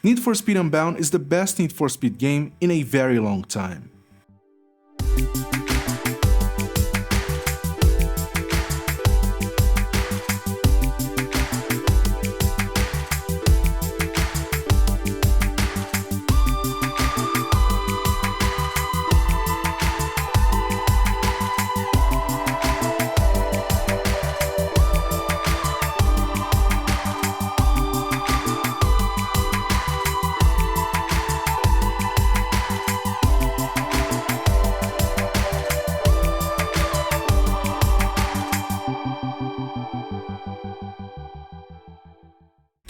Need for Speed Unbound is the best Need for Speed game in a very long time.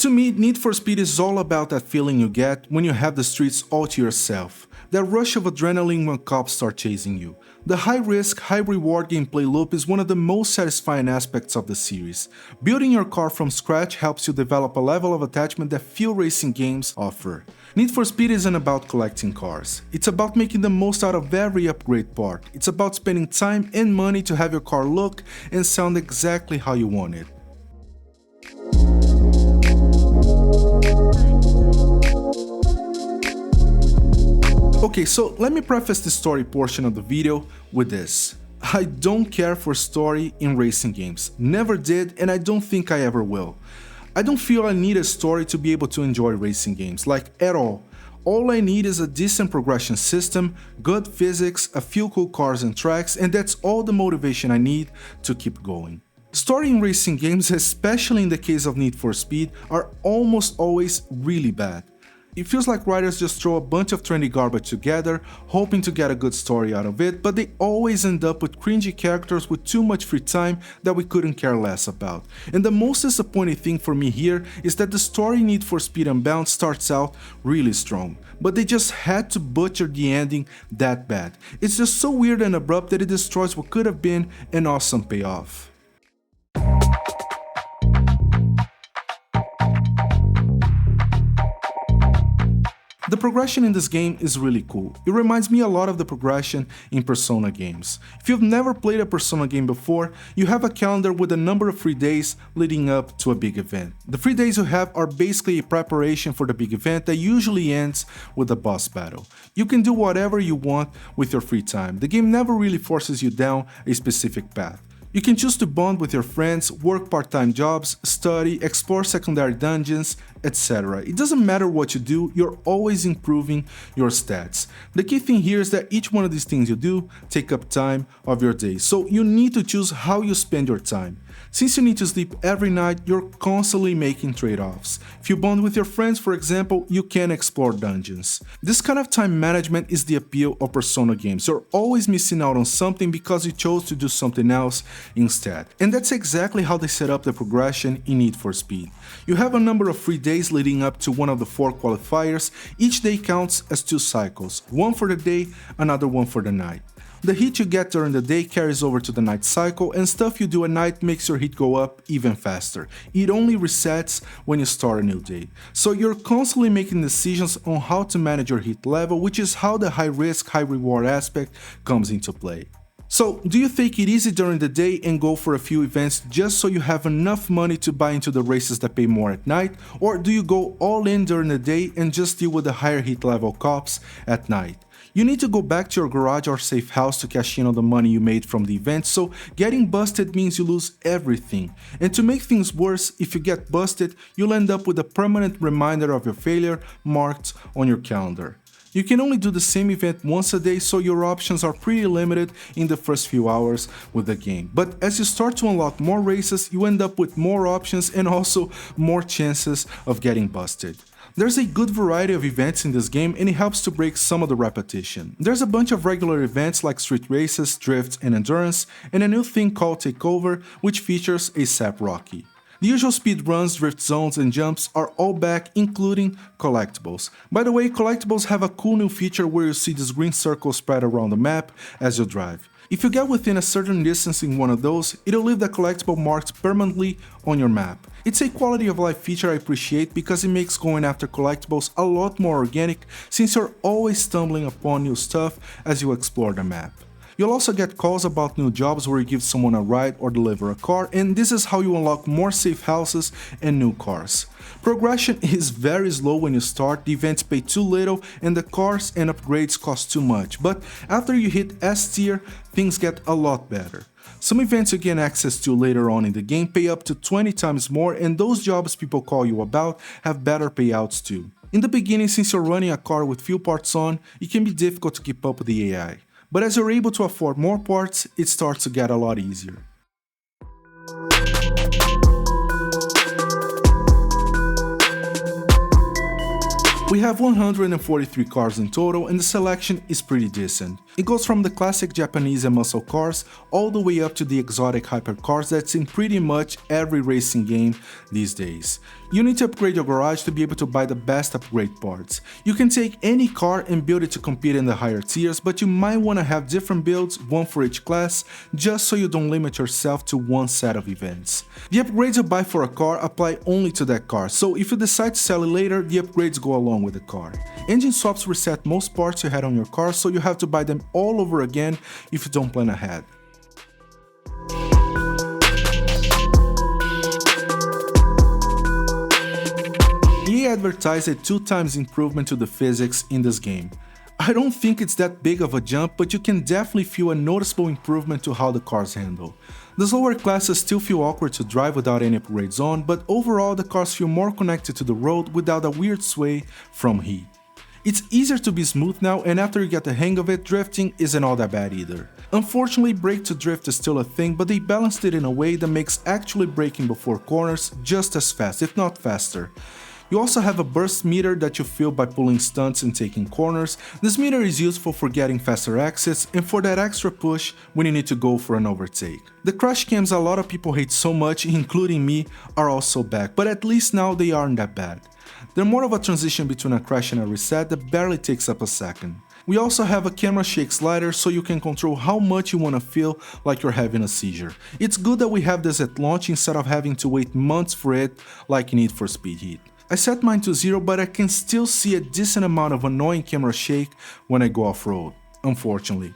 To me, Need for Speed is all about that feeling you get when you have the streets all to yourself. That rush of adrenaline when cops start chasing you. The high-risk, high-reward gameplay loop is one of the most satisfying aspects of the series. Building your car from scratch helps you develop a level of attachment that few racing games offer. Need for Speed isn't about collecting cars. It's about making the most out of every upgrade part. It's about spending time and money to have your car look and sound exactly how you want it. Okay, so let me preface the story portion of the video with this. I don't care for story in racing games. Never did, and I don't think I ever will. I don't feel I need a story to be able to enjoy racing games, like at all. All I need is a decent progression system, good physics, a few cool cars and tracks, and that's all the motivation I need to keep going. Story in racing games, especially in the case of Need for Speed, are almost always really bad. It feels like writers just throw a bunch of trendy garbage together, hoping to get a good story out of it, but they always end up with cringy characters with too much free time that we couldn't care less about. And the most disappointing thing for me here is that the story in Need for Speed Unbound starts out really strong, but they just had to butcher the ending that bad. It's just so weird and abrupt that it destroys what could have been an awesome payoff. The progression in this game is really cool. It reminds me a lot of the progression in Persona games. If you've never played a Persona game before, you have a calendar with a number of free days leading up to a big event. The free days you have are basically a preparation for the big event that usually ends with a boss battle. You can do whatever you want with your free time. The game never really forces you down a specific path. You can choose to bond with your friends, work part-time jobs, study, explore secondary dungeons, etc. It doesn't matter what you do, you're always improving your stats. The key thing here is that each one of these things you do take up time of your day, so you need to choose how you spend your time. Since you need to sleep every night, you're constantly making trade-offs. If you bond with your friends, for example, you can explore dungeons. This kind of time management is the appeal of Persona games. You're always missing out on something because you chose to do something else instead. And that's exactly how they set up the progression in Need for Speed. You have a number of free days leading up to one of the 4 qualifiers. Each day counts as 2 cycles, one for the day, another one for the night. The heat you get during the day carries over to the night cycle, and stuff you do at night makes your heat go up even faster. It only resets when you start a new day. So you're constantly making decisions on how to manage your heat level, which is how the high risk, high reward aspect comes into play. So, do you take it easy during the day and go for a few events just so you have enough money to buy into the races that pay more at night? Or do you go all in during the day and just deal with the higher heat level cops at night? You need to go back to your garage or safe house to cash in on the money you made from the event, so getting busted means you lose everything. And to make things worse, if you get busted, you'll end up with a permanent reminder of your failure marked on your calendar. You can only do the same event once a day, so your options are pretty limited in the first few hours with the game. But as you start to unlock more races, you end up with more options and also more chances of getting busted. There's a good variety of events in this game, and it helps to break some of the repetition. There's a bunch of regular events like street races, drifts, and endurance, and a new thing called Takeover, which features ASAP Rocky. The usual speed runs, drift zones, and jumps are all back, including collectibles. By the way, collectibles have a cool new feature where you see this green circle spread around the map as you drive. If you get within a certain distance in one of those, it'll leave the collectible marked permanently on your map. It's a quality of life feature I appreciate because it makes going after collectibles a lot more organic since you're always stumbling upon new stuff as you explore the map. You'll also get calls about new jobs where you give someone a ride or deliver a car, and this is how you unlock more safe houses and new cars. Progression is very slow when you start, the events pay too little and the cars and upgrades cost too much, but after you hit S tier, things get a lot better. Some events you gain access to later on in the game pay up to 20 times more, and those jobs people call you about have better payouts too. In the beginning, since you're running a car with few parts on, it can be difficult to keep up with the AI. But as you're able to afford more parts, it starts to get a lot easier. We have 143 cars in total, and the selection is pretty decent. It goes from the classic Japanese and muscle cars all the way up to the exotic hypercars that's in pretty much every racing game these days. You need to upgrade your garage to be able to buy the best upgrade parts. You can take any car and build it to compete in the higher tiers, but you might want to have different builds, one for each class, just so you don't limit yourself to one set of events. The upgrades you buy for a car apply only to that car, so if you decide to sell it later, the upgrades go along with the car. Engine swaps reset most parts you had on your car, so you have to buy them all over again if you don't plan ahead. EA advertised a 2x improvement to the physics in this game. I don't think it's that big of a jump, but you can definitely feel a noticeable improvement to how the cars handle. The slower classes still feel awkward to drive without any upgrades on, but overall the cars feel more connected to the road without a weird sway from heat. It's easier to be smooth now, and after you get the hang of it, drifting isn't all that bad either. Unfortunately, brake to drift is still a thing, but they balanced it in a way that makes actually braking before corners just as fast, if not faster. You also have a burst meter that you feel by pulling stunts and taking corners. This meter is useful for getting faster exits and for that extra push when you need to go for an overtake. The crash cams a lot of people hate so much, including me, are also back, but at least now they aren't that bad. They're more of a transition between a crash and a reset that barely takes up a second. We also have a camera shake slider so you can control how much you want to feel like you're having a seizure. It's good that we have this at launch instead of having to wait months for it like in Need for Speed Heat. I set mine to 0, but I can still see a decent amount of annoying camera shake when I go off-road, unfortunately.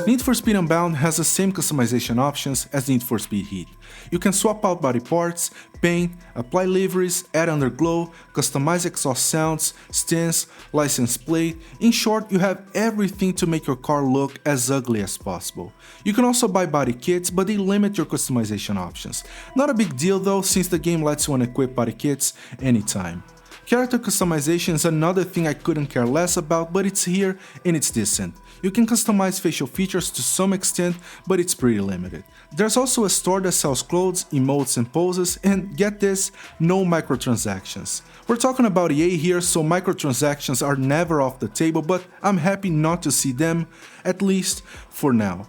Need for Speed Unbound has the same customization options as Need for Speed Heat. You can swap out body parts, paint, apply liveries, add underglow, customize exhaust sounds, stints, license plate. In short, you have everything to make your car look as ugly as possible. You can also buy body kits, but they limit your customization options. Not a big deal though, since the game lets you unequip body kits anytime. Character customization is another thing I couldn't care less about, but it's here and it's decent. You can customize facial features to some extent, but it's pretty limited. There's also a store that sells clothes, emotes and poses, and get this, no microtransactions. We're talking about EA here, so microtransactions are never off the table, but I'm happy not to see them, at least for now.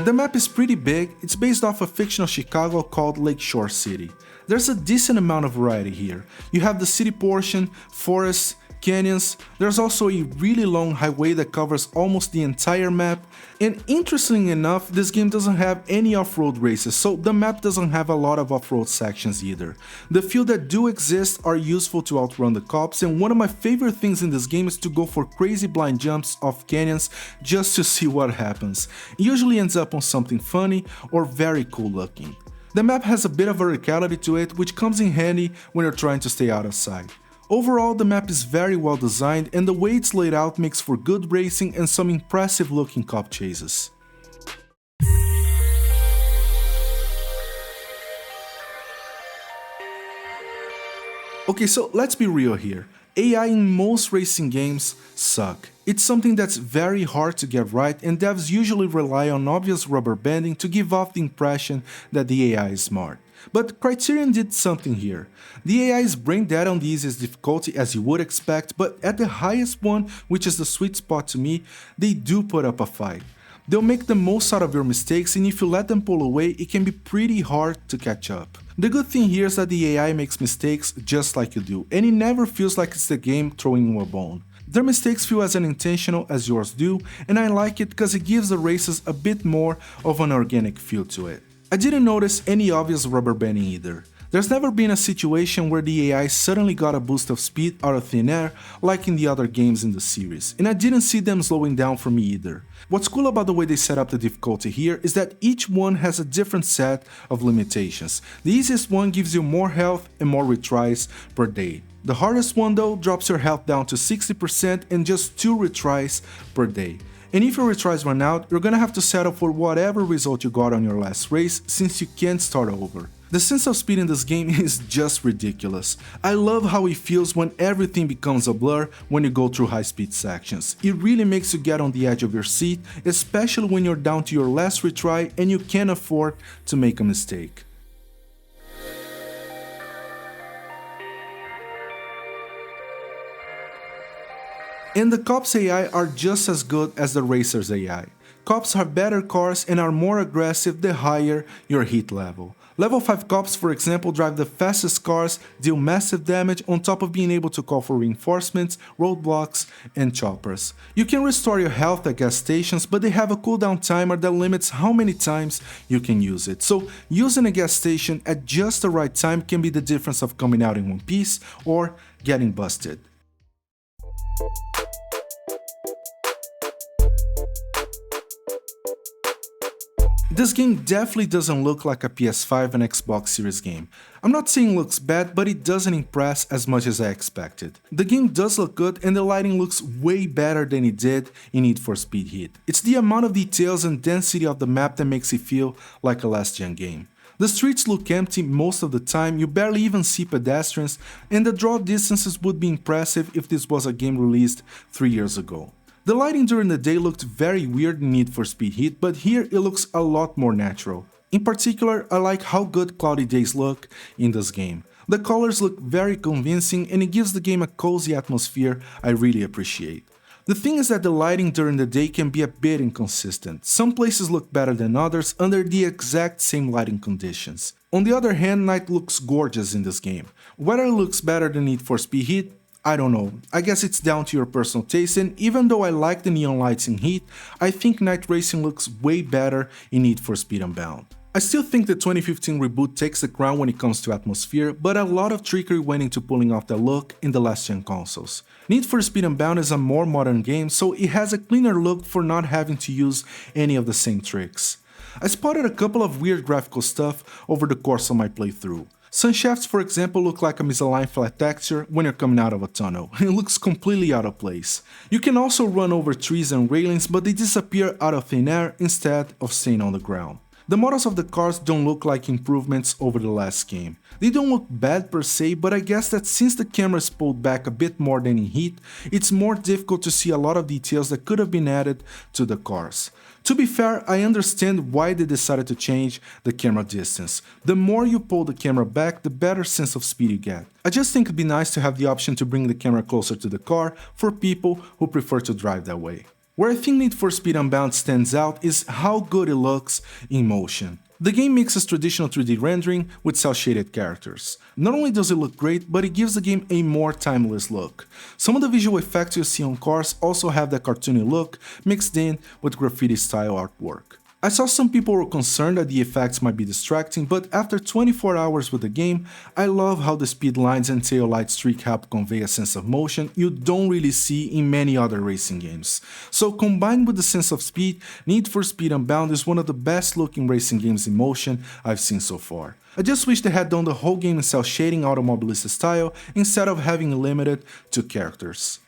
The map is pretty big. It's based off a fictional Chicago called Lakeshore City. There's a decent amount of variety here. You have the city portion, forests, canyons. There's also a really long highway that covers almost the entire map, and interestingly enough, this game doesn't have any off-road races, so the map doesn't have a lot of off-road sections either. The few that do exist are useful to outrun the cops, and one of my favorite things in this game is to go for crazy blind jumps off canyons just to see what happens. It usually ends up on something funny or very cool looking. The map has a bit of verticality to it, which comes in handy when you're trying to stay out of sight. Overall, the map is very well designed, and the way it's laid out makes for good racing and some impressive looking cop chases. Okay, so let's be real here. AI in most racing games suck. It's something that's very hard to get right, and devs usually rely on obvious rubber banding to give off the impression that the AI is smart. But Criterion did something here. The AI is brain dead on the easiest difficulty as you would expect, but at the highest one, which is the sweet spot to me, they do put up a fight. They'll make the most out of your mistakes, and if you let them pull away, it can be pretty hard to catch up. The good thing here is that the AI makes mistakes just like you do, and it never feels like it's the game throwing you a bone. Their mistakes feel as unintentional as yours do, and I like it because it gives the races a bit more of an organic feel to it. I didn't notice any obvious rubber banding either. There's never been a situation where the AI suddenly got a boost of speed out of thin air like in the other games in the series, and I didn't see them slowing down for me either. What's cool about the way they set up the difficulty here is that each one has a different set of limitations. The easiest one gives you more health and more retries per day. The hardest one though drops your health down to 60% and just 2 retries per day. And if your retries run out, you're gonna have to settle for whatever result you got on your last race since you can't start over. The sense of speed in this game is just ridiculous. I love how it feels when everything becomes a blur when you go through high-speed sections. It really makes you get on the edge of your seat, especially when you're down to your last retry and you can't afford to make a mistake. And the cops AI are just as good as the racers AI. Cops have better cars and are more aggressive the higher your hit level. Level 5 cops, for example, drive the fastest cars, deal massive damage on top of being able to call for reinforcements, roadblocks, and choppers. You can restore your health at gas stations, but they have a cooldown timer that limits how many times you can use it. So using a gas station at just the right time can be the difference of coming out in one piece or getting busted. This game definitely doesn't look like a PS5 and Xbox Series game. I'm not saying it looks bad, but it doesn't impress as much as I expected. The game does look good and the lighting looks way better than it did in Need for Speed Heat. It's the amount of details and density of the map that makes it feel like a last-gen game. The streets look empty most of the time, you barely even see pedestrians, and the draw distances would be impressive if this was a game released 3 years ago. The lighting during the day looked very weird in Need for Speed Heat, but here it looks a lot more natural. In particular, I like how good cloudy days look in this game. The colors look very convincing and it gives the game a cozy atmosphere I really appreciate. The thing is that the lighting during the day can be a bit inconsistent. Some places look better than others under the exact same lighting conditions. On the other hand, night looks gorgeous in this game. Whether it looks better than Need for Speed Heat, I don't know, I guess it's down to your personal taste, and even though I like the neon lights in Heat, I think night racing looks way better in Need for Speed Unbound. I still think the 2015 reboot takes the crown when it comes to atmosphere, but a lot of trickery went into pulling off that look in the last-gen consoles. Need for Speed Unbound is a more modern game, so it has a cleaner look for not having to use any of the same tricks. I spotted a couple of weird graphical stuff over the course of my playthrough. Sunshafts, for example, look like a misaligned flat texture when you're coming out of a tunnel. It looks completely out of place. You can also run over trees and railings, but they disappear out of thin air instead of staying on the ground. The models of the cars don't look like improvements over the last game. They don't look bad per se, but I guess that since the camera is pulled back a bit more than in Heat, it's more difficult to see a lot of details that could have been added to the cars. To be fair, I understand why they decided to change the camera distance. The more you pull the camera back, the better sense of speed you get. I just think it'd be nice to have the option to bring the camera closer to the car for people who prefer to drive that way. Where I think Need for Speed Unbound stands out is how good it looks in motion. The game mixes traditional 3D rendering with cel-shaded characters. Not only does it look great, but it gives the game a more timeless look. Some of the visual effects you see on cars also have that cartoony look mixed in with graffiti-style artwork. I saw some people were concerned that the effects might be distracting, but after 24 hours with the game, I love how the speed lines and tail light streak help convey a sense of motion you don't really see in many other racing games. So combined with the sense of speed, Need for Speed Unbound is one of the best looking racing games in motion I've seen so far. I just wish they had done the whole game in cel shading automobilista style instead of having it limited to characters.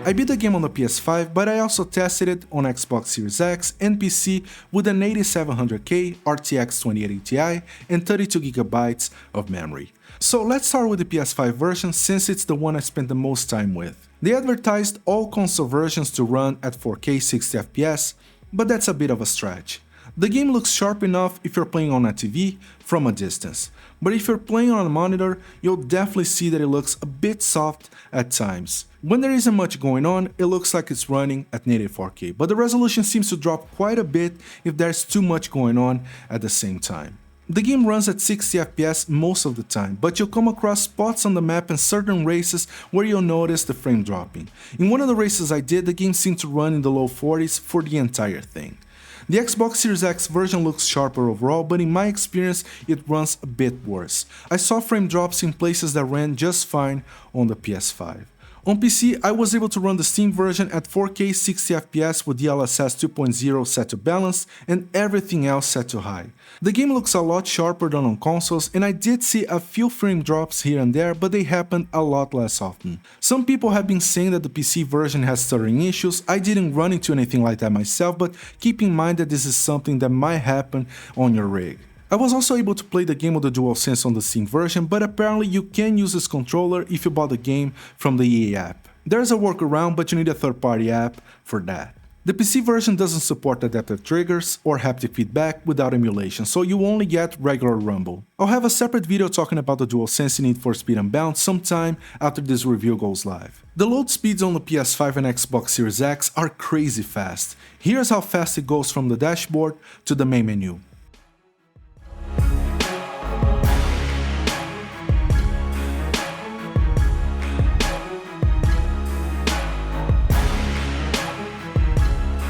I beat the game on the PS5, but I also tested it on Xbox Series X and PC with an 8700K RTX 2080 Ti and 32GB of memory. So let's start with the PS5 version since it's the one I spent the most time with. They advertised all console versions to run at 4K 60fps, but that's a bit of a stretch. The game looks sharp enough if you're playing on a TV from a distance, but if you're playing on a monitor, you'll definitely see that it looks a bit soft at times. When there isn't much going on, it looks like it's running at native 4K, but the resolution seems to drop quite a bit if there's too much going on at the same time. The game runs at 60 FPS most of the time, but you'll come across spots on the map in certain races where you'll notice the frame dropping. In one of the races I did, the game seemed to run in the low 40s for the entire thing. The Xbox Series X version looks sharper overall, but in my experience it runs a bit worse. I saw frame drops in places that ran just fine on the PS5. On PC, I was able to run the Steam version at 4K 60fps with DLSS 2.0 set to balanced and everything else set to high. The game looks a lot sharper than on consoles, and I did see a few frame drops here and there, but they happened a lot less often. Some people have been saying that the PC version has stuttering issues. I didn't run into anything like that myself, but keep in mind that this is something that might happen on your rig. I was also able to play the game with the DualSense on the Steam version, but apparently you can use this controller if you bought the game from the EA app. There's a workaround, but you need a third-party app for that. The PC version doesn't support adaptive triggers or haptic feedback without emulation, so you only get regular rumble. I'll have a separate video talking about the DualSense in Need for Speed Unbound sometime after this review goes live. The load speeds on the PS5 and Xbox Series X are crazy fast. Here's how fast it goes from the dashboard to the main menu.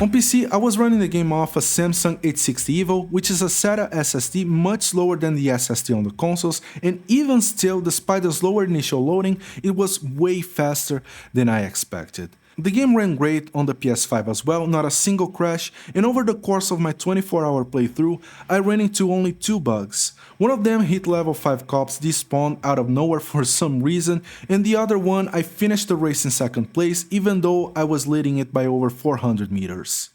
On PC, I was running the game off a Samsung 860 EVO, which is a SATA SSD much slower than the SSD on the consoles, and even still, despite the slower initial loading, it was way faster than I expected. The game ran great on the PS5 as well, not a single crash, and over the course of my 24-hour playthrough, I ran into only 2 bugs. One of them hit level 5 cops despawned out of nowhere for some reason, and the other one I finished the race in second place even though I was leading it by over 400 meters.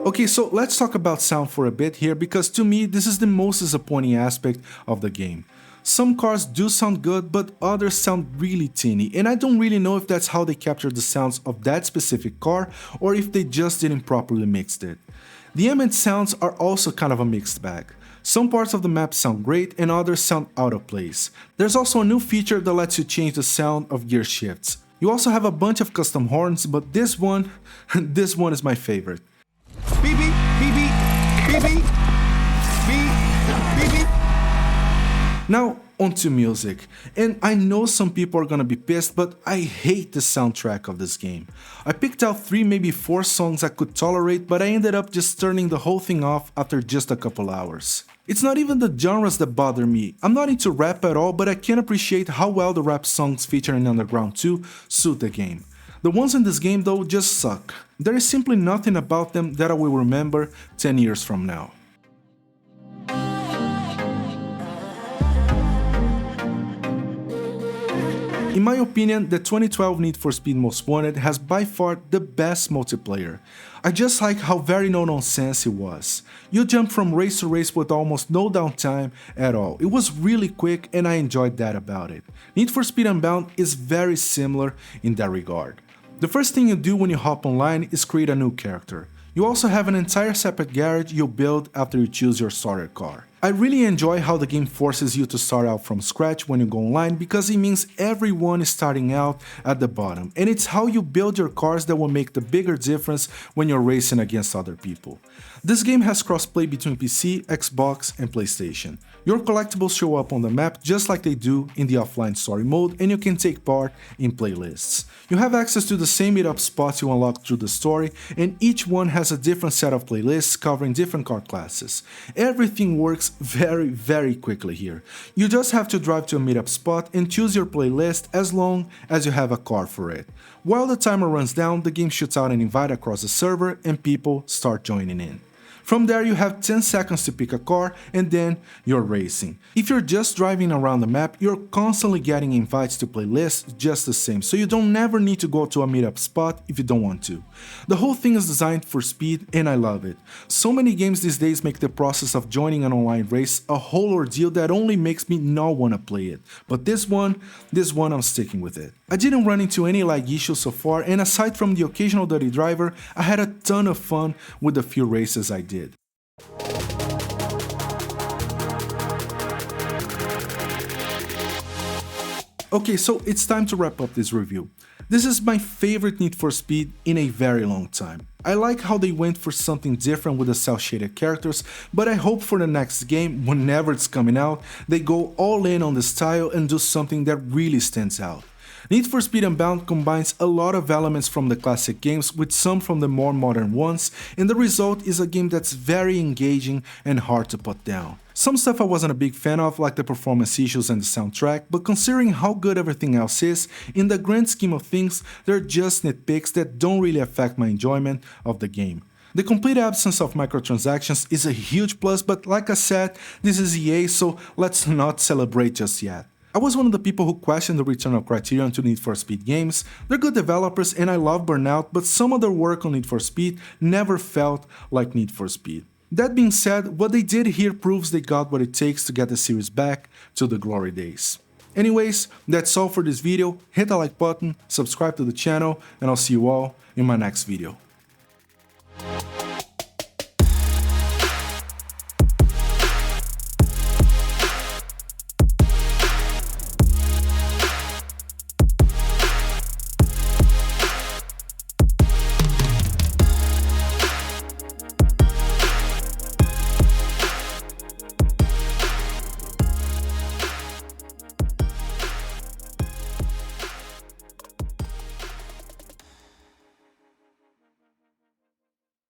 Okay, so let's talk about sound for a bit here, because to me this is the most disappointing aspect of the game. Some cars do sound good, but others sound really tinny, and I don't really know if that's how they captured the sounds of that specific car or if they just didn't properly mix it. The ambient sounds are also kind of a mixed bag. Some parts of the map sound great and others sound out of place. There's also a new feature that lets you change the sound of gear shifts. You also have a bunch of custom horns, but this one is my favorite. Beep beep, beep beep, beep beep, beep, beep beep. Now onto music, and I know some people are gonna be pissed, but I hate the soundtrack of this game. I picked out 3, maybe 4 songs I could tolerate, but I ended up just turning the whole thing off after just a couple hours. It's not even the genres that bother me. I'm not into rap at all, but I can appreciate how well the rap songs featured in Underground 2 suit the game. The ones in this game though just suck. There is simply nothing about them that I will remember 10 years from now. In my opinion, the 2012 Need for Speed Most Wanted has by far the best multiplayer. I just like how very no-nonsense it was. You jump from race to race with almost no downtime at all. It was really quick and I enjoyed that about it. Need for Speed Unbound is very similar in that regard. The first thing you do when you hop online is create a new character. You also have an entire separate garage you'll build after you choose your starter car. I really enjoy how the game forces you to start out from scratch when you go online, because it means everyone is starting out at the bottom, and it's how you build your cars that will make the bigger difference when you're racing against other people. This game has crossplay between PC, Xbox, and PlayStation. Your collectibles show up on the map just like they do in the offline story mode, and you can take part in playlists. You have access to the same meetup spots you unlock through the story, and each one has a different set of playlists covering different car classes. Everything works very quickly here. You just have to drive to a meetup spot and choose your playlist as long as you have a car for it. While the timer runs down, the game shoots out an invite across the server and people start joining in. From there you have 10 seconds to pick a car and then you're racing. If you're just driving around the map, you're constantly getting invites to playlists just the same, so you don't never need to go to a meetup spot if you don't want to. The whole thing is designed for speed and I love it. So many games these days make the process of joining an online race a whole ordeal that only makes me not want to play it. But this one I'm sticking with it. I didn't run into any lag issues so far, and aside from the occasional dirty driver, I had a ton of fun with the few races I did. Okay, so it's time to wrap up this review. This is my favorite Need for Speed in a very long time. I like how they went for something different with the cel-shaded characters, but I hope for the next game, whenever it's coming out, they go all in on the style and do something that really stands out. Need for Speed Unbound combines a lot of elements from the classic games with some from the more modern ones, and the result is a game that's very engaging and hard to put down. Some stuff I wasn't a big fan of, like the performance issues and the soundtrack, but considering how good everything else is, in the grand scheme of things, they're just nitpicks that don't really affect my enjoyment of the game. The complete absence of microtransactions is a huge plus, but like I said, this is EA, so let's not celebrate just yet. I was one of the people who questioned the return of Criterion to Need for Speed games. They're good developers and I love Burnout, but some of their work on Need for Speed never felt like Need for Speed. That being said, what they did here proves they got what it takes to get the series back to the glory days. Anyways, that's all for this video. Hit the like button, subscribe to the channel, and I'll see you all in my next video.